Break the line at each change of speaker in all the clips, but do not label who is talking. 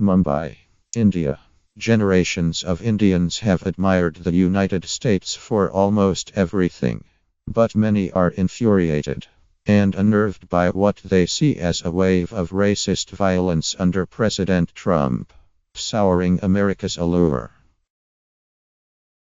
Mumbai, India. Generations of Indians have admired the United States for almost everything. But many are infuriated and unnerved by what they see as a wave of racist violence under President Trump, souring America's allure.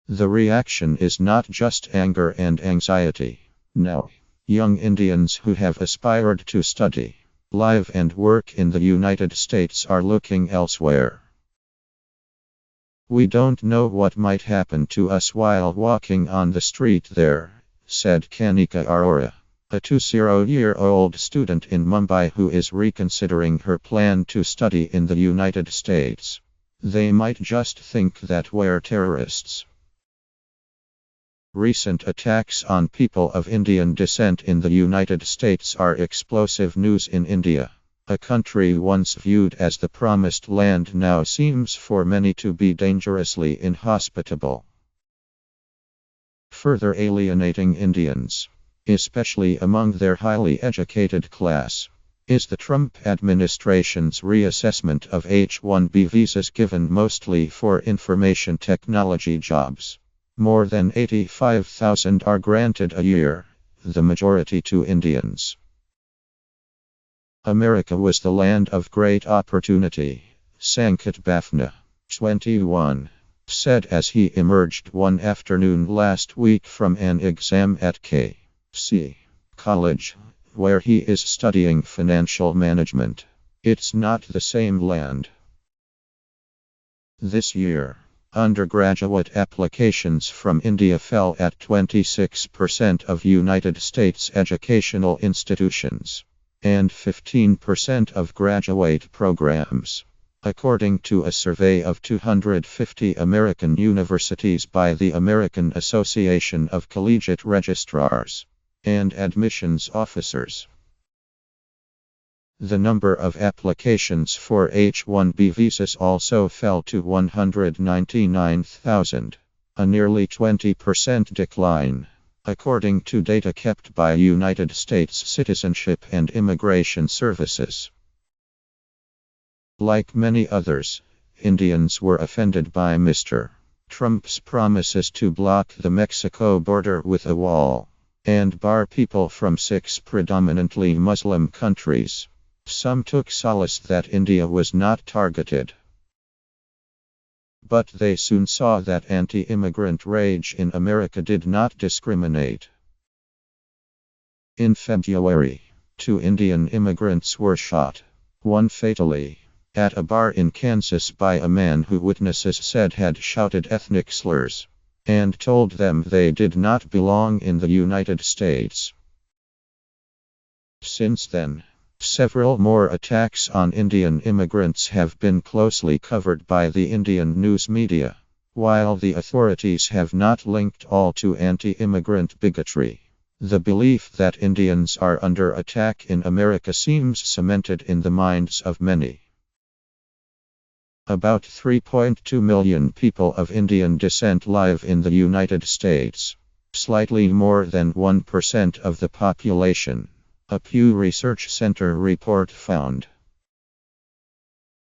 The reaction is not just anger and anxiety. No. Young Indians who have aspired to study, live and work in the United States are looking elsewhere. "We don't know what might happen to us while walking on the street there," said Kanika Arora, a 20-year-old student in Mumbai who is reconsidering her plan to study in the United States. "They might just think that we're terrorists." Recent attacks on people of Indian descent in the United States are explosive news in India. A country once viewed as the promised land now seems for many to be dangerously inhospitable, further alienating Indians, especially among their highly educated class. Is the Trump administration's reassessment of H-1B visas given mostly for information technology jobs? More than 85,000 are granted a year, the majority to Indians. America was the land of great opportunity, Sanket Bafna, 21, said as he emerged one afternoon last week from an exam at K.C. College, where he is studying financial management. "It's not the same land." This year, undergraduate applications from India fell at 26% of United States educational institutions and 15% of graduate programs, according to a survey of 250 American universities by the American Association of Collegiate Registrars and Admissions Officers. The number of applications for H-1B visas also fell to 199,000, a nearly 20% decline, according to data kept by United States Citizenship and Immigration Services. Like many others, Indians were offended by Mr. Trump's promises to block the Mexico border with a wall and bar people from 6 predominantly Muslim countries. Some took solace that India was not targeted, but they soon saw that anti-immigrant rage in America did not discriminate. In February, 2 Indian immigrants were shot, one fatally, at a bar in Kansas by a man who witnesses said had shouted ethnic slurs and told them they did not belong in the United States. Since then, several more attacks on Indian immigrants have been closely covered by the Indian news media, while the authorities have not linked all to anti-immigrant bigotry. The belief that Indians are under attack in America seems cemented in the minds of many. About 3.2 million people of Indian descent live in the United States, slightly more than 1% of the population, a Pew Research Center report found.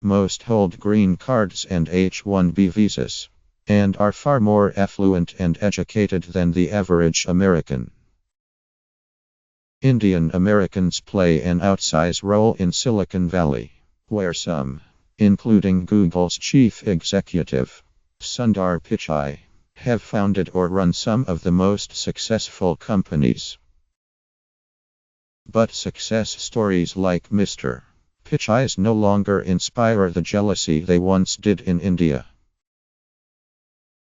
Most hold green cards and H-1B visas, and are far more affluent and educated than the average American. Indian Americans play an outsized role in Silicon Valley, where some, including Google's chief executive, Sundar Pichai, have founded or run some of the most successful companies. But success stories like Mr. Pichai's no longer inspire the jealousy they once did in India.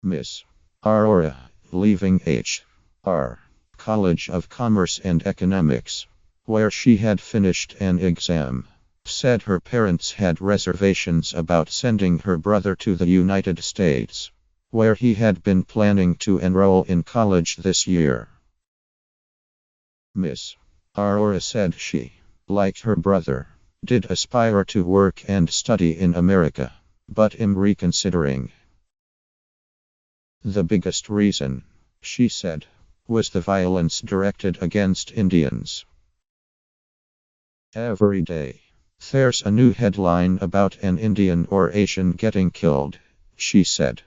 Ms. Arora, leaving H.R. College of Commerce and Economics, where she had finished an exam, said her parents had reservations about sending her brother to the United States, where he had been planning to enroll in college this year. Ms. Arora said she, like her brother, did aspire to work and study in America, but am reconsidering. The biggest reason, she said, was the violence directed against Indians. Every day, There's a new headline about an Indian or Asian getting killed, she said.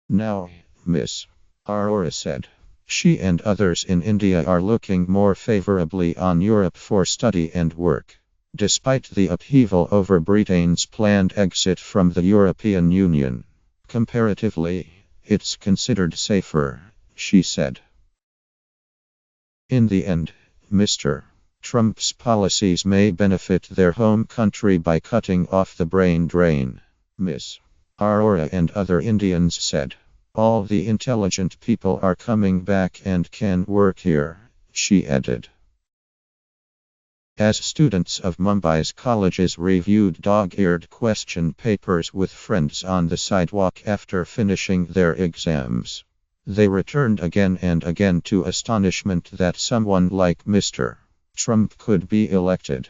Now, Miss Arora said. She and others in India are looking more favorably on Europe for study and work. Despite the upheaval over Britain's planned exit from the European Union. Comparatively, it's considered safer, she said. In the end, Mr. Trump's policies may benefit their home country by cutting off the brain drain, Miss Arora and other Indians said. All the intelligent people are coming back and can work here, she added. As students of Mumbai's colleges reviewed dog-eared question papers with friends on the sidewalk after finishing their exams, they returned again and again to astonishment that someone like Mr. Trump could be elected.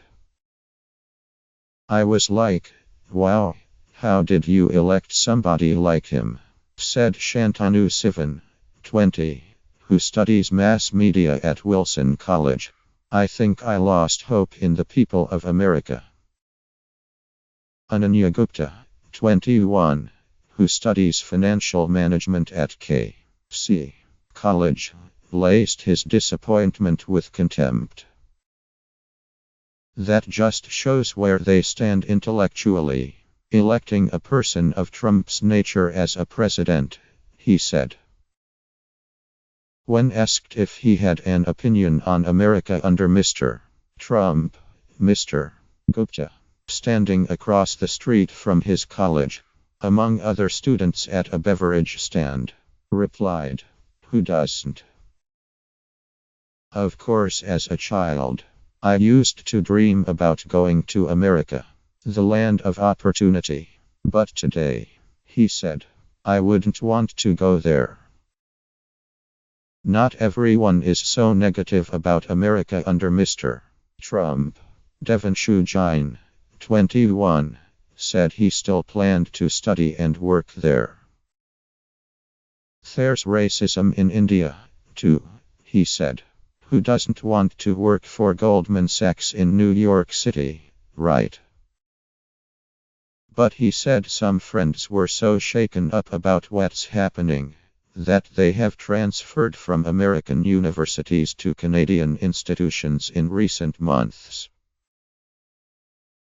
I was like, wow, how did you elect somebody like him? Said Shantanu Sivan, 20, who studies mass media at Wilson College. I think I lost hope in the people of America. Ananya Gupta, 21, who studies financial management at K.C. College, laced his disappointment with contempt. That just shows where they stand intellectually. Electing a person of Trump's nature as a president, he said. When asked if he had an opinion on America under Mr. Trump, Mr. Gupta, standing across the street from his college, among other students at a beverage stand, replied, "Who doesn't? Of course, as a child, I used to dream about going to America, the land of opportunity. But today," he said, "I wouldn't want to go there." Not everyone is so negative about America under Mr. Trump. Devanshu Jain, 21, said he still planned to study and work there. There's racism in India, too, he said. Who doesn't want to work for Goldman Sachs in New York City, right? But he said some friends were so shaken up about what's happening that they have transferred from American universities to Canadian institutions in recent months.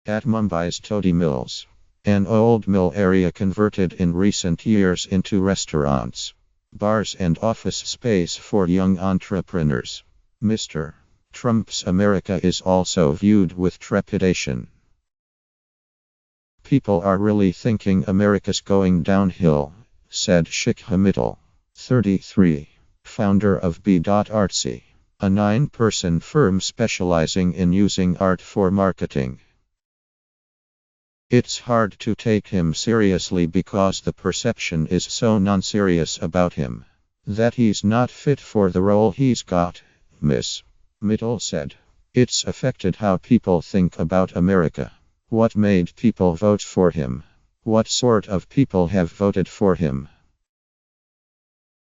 At Mumbai's Todi Mills, an old mill area converted in recent years into restaurants, bars and office space for young entrepreneurs, Mr. Trump's America is also viewed with trepidation. People are really thinking America's going downhill, said Shikha Mittal, 33, founder of B.Artsy, a 9-person firm specializing in using art for marketing. It's hard to take him seriously because the perception is so non-serious about him that he's not fit for the role he's got, Miss Mittal said. It's affected how people think about America. What made people vote for him? What sort of people have voted for him?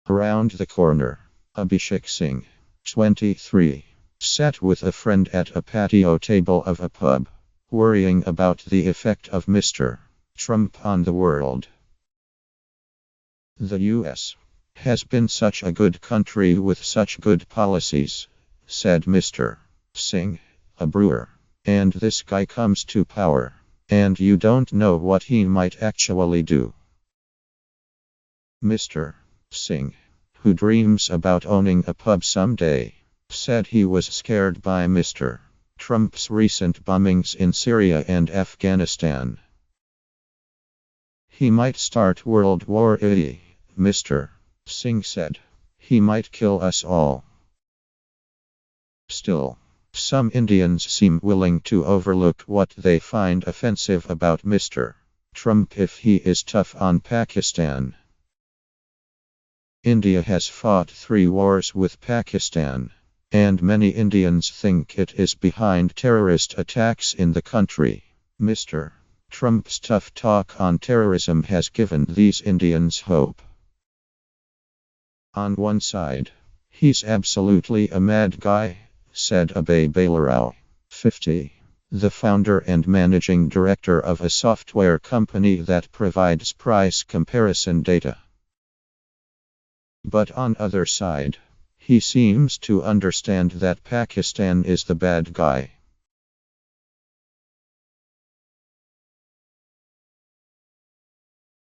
Around the corner, Abhishek Singh, 23, sat with a friend at a patio table of a pub, worrying about the effect of Mr. Trump on the world. The US has been such a good country with such good policies, said Mr. Singh, a brewer, and this guy comes to power, and you don't know what he might actually do. Mr. Singh, who dreams about owning a pub someday, said he was scared by Mr. Trump's recent bombings in Syria and Afghanistan. He might start World War III, Mr. Singh said. He might kill us all. Still, some Indians seem willing to overlook what they find offensive about Mr. Trump if he is tough on Pakistan. India has fought 3 wars with Pakistan, and many Indians think it is behind terrorist attacks in the country. Mr. Trump's tough talk on terrorism has given these Indians hope. On one side, he's absolutely a mad guy, said Abhay Balarao, 50, the founder and managing director of a software company that provides price comparison data. But on other side, he seems to understand that Pakistan is the bad guy.